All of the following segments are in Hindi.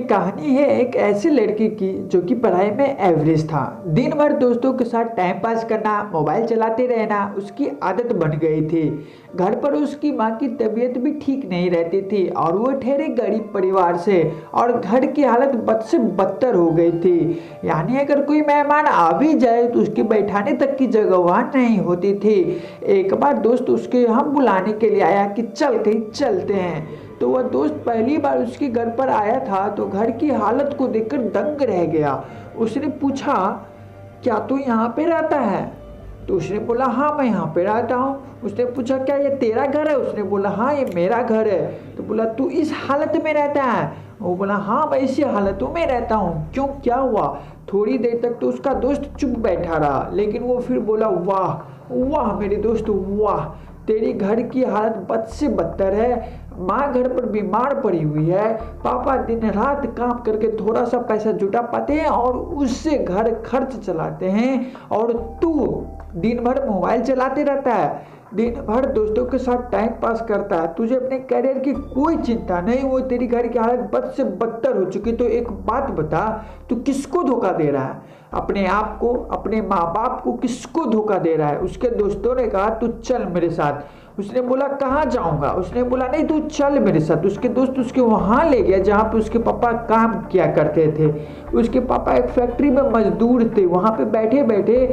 कहानी है एक ऐसे लड़के की जो कि पढ़ाई में एवरेज था। दिन भर दोस्तों के साथ टाइम पास करना, मोबाइल चलाते रहना उसकी आदत बन गई थी। घर पर उसकी माँ की तबीयत भी ठीक नहीं रहती थी और वो ठहरे गरीब परिवार से और घर की हालत बद से बदतर हो गई थी। यानी अगर कोई मेहमान आ भी जाए तो उसके बैठाने तक की जगह वहाँ नहीं होती थी। एक बार दोस्त उसके हम बुलाने के लिए आया कि चल कहीं चलते हैं। तो वह दोस्त पहली बार उसके घर पर आया था तो घर की हालत को देखकर दंग रह गया। उसने पूछा, क्या तू यहाँ पे रहता है? तो उसने बोला, हाँ मैं यहाँ पे रहता हूँ। उसने पूछा, क्या ये तेरा घर है? उसने बोला, हाँ ये मेरा घर है। तो बोला, तू इस हालत में रहता है? वो बोला, हाँ मैं इसी हालतों में रहता हूँ। क्यों, क्या हुआ? थोड़ी देर तक तो उसका दोस्त चुप बैठा रहा, लेकिन वो फिर बोला, वाह वाह मेरे दोस्त वाह, तेरी घर की हालत बद से बदतर है। माँ घर पर बीमार पड़ी हुई है, पापा दिन रात काम करके थोड़ा सा पैसा जुटा पाते हैं और उससे घर खर्च चलाते हैं, और तू दिन भर मोबाइल चलाते रहता है, दिन भर दोस्तों के साथ टाइम पास करता है, तुझे अपने करियर की कोई चिंता नहीं, वो तेरी घर की हालत बद से बदतर हो चुकी। तो एक बात बता, तू किसको धोखा दे रहा है? अपने आप को, अपने माँ बाप को, किसको धोखा दे रहा है? उसके दोस्तों ने कहा, तू चल मेरे साथ। उसने बोला, कहाँ जाऊंगा? उसने बोला, नहीं तू चल मेरे साथ। उसके दोस्त उसके वहाँ ले गया जहाँ पे उसके पापा काम किया करते थे। उसके पापा एक फैक्ट्री में मजदूर थे। वहाँ पे बैठे बैठे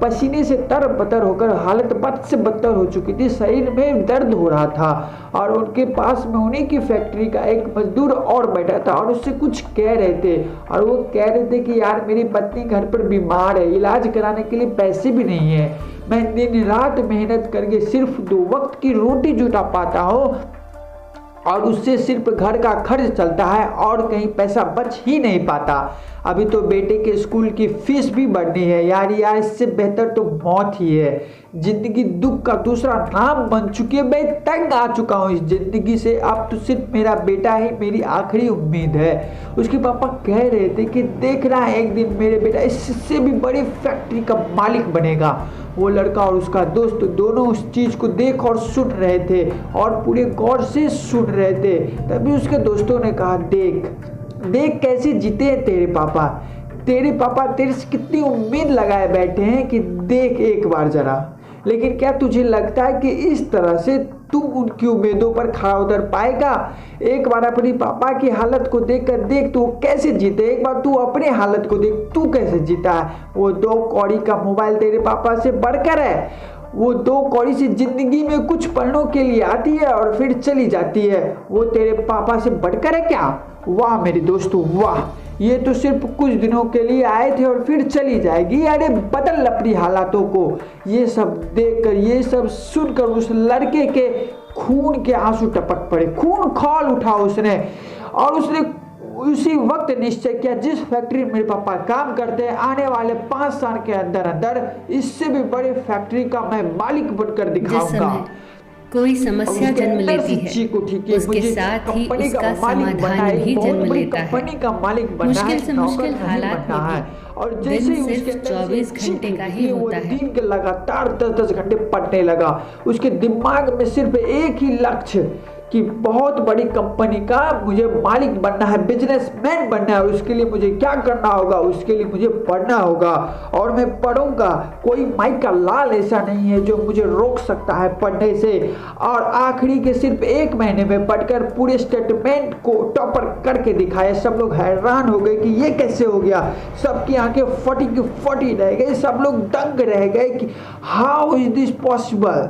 पसीने से तर बतर होकर हालत बद से बदतर हो चुकी थी, शरीर में दर्द हो रहा था। और उनके पास में उन्हीं की फैक्ट्री का एक मजदूर और बैठा था और उससे कुछ कह रहे थे, और वो कह रहे थे कि यार मेरी पत्नी घर पर बीमार है, इलाज कराने के लिए पैसे भी नहीं है, मैं दिन रात मेहनत करके सिर्फ 2 वक्त की रोटी जुटा पाता हूँ और उससे सिर्फ घर का खर्च चलता है और कहीं पैसा बच ही नहीं पाता। अभी तो बेटे के स्कूल की फीस भी बढ़नी है। यार इससे बेहतर तो मौत ही है। जिंदगी दुख का दूसरा नाम बन चुकी है। मैं तंग आ चुका हूँ इस जिंदगी से। अब तो सिर्फ मेरा बेटा ही मेरी आखिरी उम्मीद है। उसके पापा कह रहे थे कि देख रहा है एक दिन मेरे बेटा इससे भी बड़ी फैक्ट्री का मालिक बनेगा। वो लड़का और उसका दोस्त दोनों उस चीज को देख और सुन रहे थे और पूरे गौर से सुन रहे थे। तभी उसके दोस्तों ने कहा, देख देख कैसे जीते हैं तेरे पापा तेरे से कितनी उम्मीद लगाए बैठे हैं कि देख एक बार जरा। लेकिन क्या तुझे लगता है कि इस तरह से तुम उनकी उम्मीदों पर खरा उतर पाएगा? एक बार अपनी पापा की हालत को देखकर देख तू कैसे जीते। एक बार तू अपने हालत को देख, तू कैसे जीता है। वो 2 कौड़ी का मोबाइल तेरे पापा से बढ़कर है। वो 2 कौड़ी से जिंदगी में कुछ पलों के लिए आती है और फिर चली जाती है। वो तेरे पापा से बढ़कर है क्या? वाह मेरे दोस्तों वाह, ये तो सिर्फ कुछ दिनों के लिए आए थे और फिर चली जाएगी। अरे बदल अपनी हालातों को। ये सब देखकर, ये सब सुनकर उस लड़के के खून के आंसू टपक पड़े, खून खौल उठा उसने। और उसने उसी वक्त निश्चय किया, जिस फैक्ट्री में मेरे पापा काम करते हैं, आने वाले 5 साल के अंदर अंदर इससे भी बड़ी फैक्ट्री का मैं मालिक बनकर दिखाऊंगा। कोई समस्या जन्म लेती है, उसके साथ ही उसका समाधान भी जन्म लेता है। मुश्किल से मुश्किल हालात में भी और जैसे ही उसके 24 घंटे का ही होता है। दिन के लगातार 10-10 घंटे पढ़ने लगा। उसके दिमाग में सिर्फ एक ही लक्ष्य कि बहुत बड़ी कंपनी का मुझे मालिक बनना है, बिजनेसमैन बनना है। उसके लिए मुझे क्या करना होगा? उसके लिए मुझे पढ़ना होगा और मैं पढ़ूंगा। कोई माई का लाल ऐसा नहीं है जो मुझे रोक सकता है पढ़ने से। और आखिरी के सिर्फ 1 महीने में पढ़कर पूरे स्टेटमेंट को टॉपर करके दिखाया। सब लोग हैरान हो गए कि ये कैसे हो गया। सबकी आंखें फटी की फटी रह गई। सब लोग दंग रह गए कि हाउ इज दिस पॉसिबल।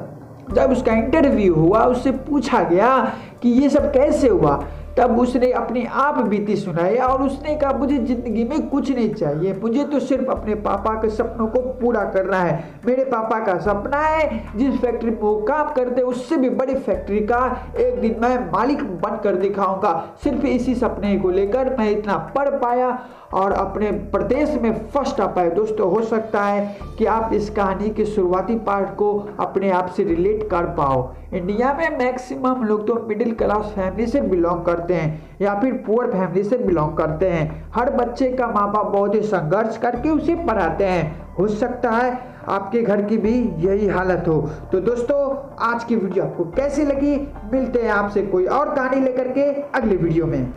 जब उसका इंटरव्यू हुआ, उससे पूछा गया कि ये सब कैसे हुआ, तब उसने अपनी आप बीती सुनाई और उसने कहा, मुझे जिंदगी में कुछ नहीं चाहिए, मुझे तो सिर्फ अपने पापा के सपनों को पूरा करना है। मेरे पापा का सपना है जिस फैक्ट्री में वो काम करते उससे भी बड़ी फैक्ट्री का एक दिन मैं मालिक बनकर दिखाऊंगा। सिर्फ इसी सपने को लेकर मैं इतना पढ़ पाया और अपने प्रदेश में फर्स्ट आ पाए। दोस्तों हो सकता है कि आप इस कहानी के शुरुआती पार्ट को अपने आप से रिलेट कर पाओ। इंडिया में मैक्सिमम लोग तो मिडिल क्लास फैमिली से बिलोंग करते हैं या फिर पुअर फैमिली से बिलोंग करते हैं। हर बच्चे का माँ बाप बहुत ही संघर्ष करके उसे पढ़ाते हैं। हो सकता है आपके घर की भी यही हालत हो। तो दोस्तों आज की वीडियो आपको कैसी लगी? मिलते हैं आपसे कोई और कहानी लेकर के अगले वीडियो में।